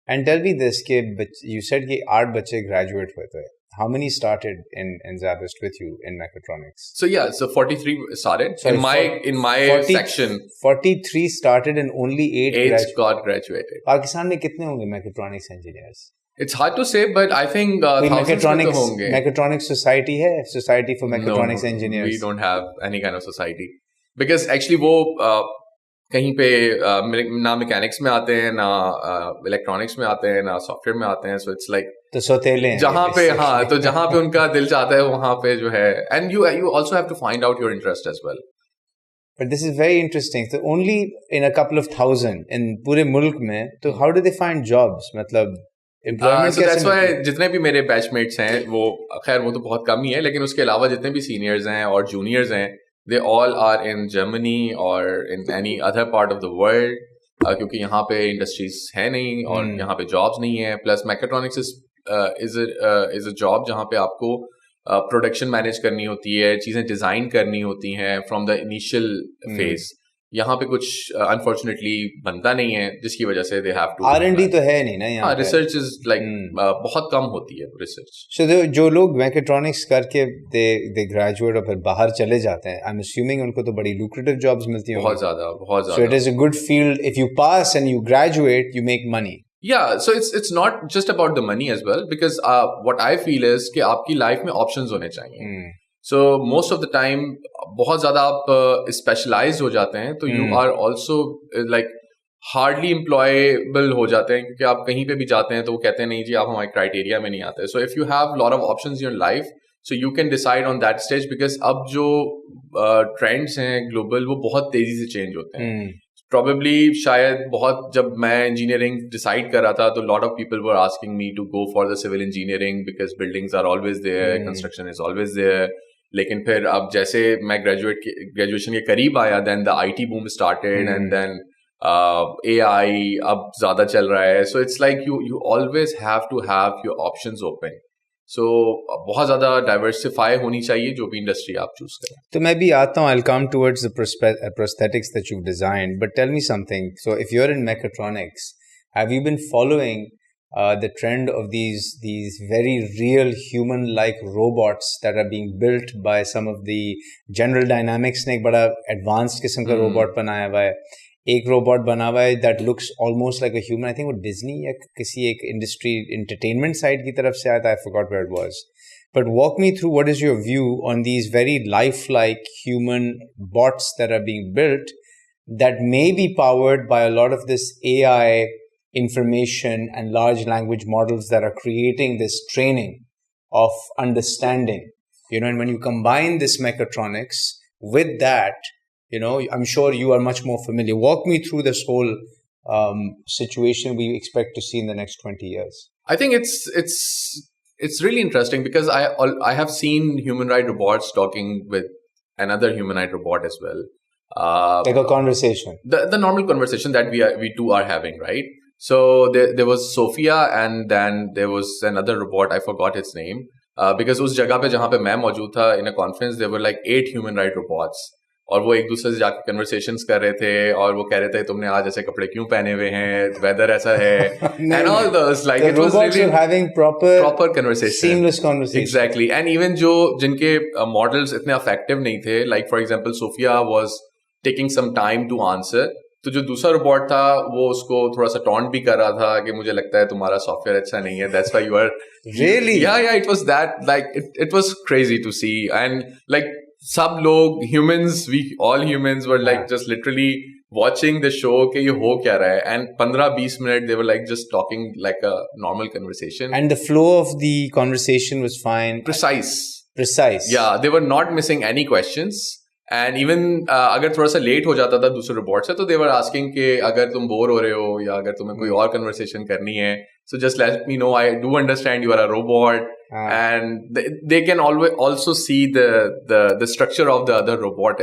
And tell me this, you said कि 8 बच्चे graduate हुए थे. How many started in Zadist with you in mechatronics? So yeah, so 43 started. Sorry, in my 40 section. 43 started and only 8 got graduated. Pakistan में कितने होंगे mechatronics engineers? It's hard to say, but I think mechatronics society है, society for mechatronics engineers. We don't have any kind of society because actually वो कहीं पे ना mechanics में आते हैं, ना इलेक्ट्रॉनिक्स में आते हैं, ना सॉफ्टवेयर में आते हैं. सो इट्स लाइक तो सोतेले हैं जहाँ पे, हाँ, तो जहाँ पे उनका दिल चाहता है वहाँ पे जो है. And you also have to find out your interest as well. But this is very interesting. So only in a couple of thousand in पूरे मुल्क में, तो how do they find jobs? मतलब so that's why जितने भी मेरे batchmates हैं वो खैर वो तो बहुत कम ही है, लेकिन उसके अलावा जितने भी सीनियर्स हैं और जूनियर्स हैं, they all are in Germany or in any other part of the world, क्योंकि यहाँ पे इंडस्ट्रीज है नहीं और यहाँ पे जॉब्स नहीं है. Plus mechatronics is a job जहाँ पे आपको प्रोडक्शन मैनेज करनी होती है, चीज़ें डिज़ाइन करनी होती हैं फ्रॉम द इनिशियल फेज. यहाँ पे कुछ अनफॉर्चुनेटली बनता नहीं है, जिसकी वजह से दे हैव टू. R&D तो है नहीं ना यहाँ. रिसर्च इज लाइक बहुत कम होती है रिसर्च. So जो लोग मैकेट्रॉनिक्स करके they graduate और फिर बाहर चले जाते हैं, I'm assuming उनको तो बड़ी lucrative jobs मिलती हैं. बहुत ज़्यादा. So it is a good field. If you pass and you graduate, you make money. Yeah, so it's not just about the money as well, because what I feel is कि आपकी life में options होने चाहिए. So most of the time बहुत ज़्यादा आप specialised हो जाते हैं, तो you are also like hardly employable हो जाते हैं, क्योंकि आप कहीं पे भी जाते हैं तो वो कहते हैं नहीं जी आप हमारे क्राइटेरिया में नहीं आते. So if you have lot of options in your life, so you can decide on that stage, because अब जो ट्रेंड्स हैं ग्लोबल वो बहुत तेजी से चेंज होते हैं. Probably शायद बहुत जब मैं इंजीनियरिंग डिसाइड कर रहा था तो lot of people were asking me to go for the civil engineering because buildings are always there, construction is always there. लेकिन फिर अब जैसे मैं ग्रेजुएशन के करीब आया, then the IT boom started and then AI अब ज़्यादा चल रहा है. So it's like you always have to have your options open. So बहुत ज़्यादा डाइवर्सिफाई होनी चाहिए जो भी इंडस्ट्री आप चूज करें. तो मैं भी आता हूँ. I'll come towards the prosthetics that you've designed, but tell me something. So if you're in mechatronics, have you been following the trend of these very real human-like robots that are being built by some of the General Dynamics ने एक बड़ा advanced किस्म का robot बनाया हुआ है. एक robot बना हुआ है that looks almost like a human. I think वो डिज्नी या किसी एक इंडस्ट्री entertainment साइड की तरफ से आया था. I forgot where it was. But walk me through, what is your view on these very lifelike human bots that are being built that may be powered by a lot of this AI information and large language models that are creating this training of understanding, you know, and when you combine this mechatronics with that, you know, I'm sure you are much more familiar. Walk me through this whole situation we expect to see in the next 20 years. I think it's really interesting because I have seen humanoid robots talking with another humanoid robot as well. Like a conversation. The normal conversation that we two are having, right? So there was Sophia, and then there was another robot. I forgot its name. Because उस जगह पे जहाँ पे मैं मौजूद था in a conference, there were like 8 humanoid robots. और वो एक दूसरे से जाके कन्वर्सेशंस कर रहे थे और वो कह रहे थे तुमने आज ऐसे कपड़े क्यों पहने हुए हैं, वेदर ऐसा है, and all those, like it was really having proper conversation, seamless conversation. Exactly. And even जो जिनके models इतने effective नहीं थे, like for example Sophia was taking some time to answer, तो जो दूसरा रोबोट था वो उसको थोड़ा सा टॉन्ट भी कर रहा था कि मुझे लगता है तुम्हारा सॉफ्टवेयर अच्छा नहीं है, that's why you are really, yeah it was that, like it was crazy to see. And like सब लोग we all humans were like just literally watching the show कि ये हो क्या रहा है, and 15-20 minutes they were like just talking like a normal conversation, and the flow of the conversation was fine, precise. Yeah, they were not missing any questions. And even अगर थोड़ा सा late हो जाता था दूसरे रोबोट से तो they were asking कि अगर तुम बोर हो रहे हो या अगर तुम्हें कोई और कन्वर्सेशन करनी है, so just let me know, I do understand you are a robot. And they can always also see the structure of the other robot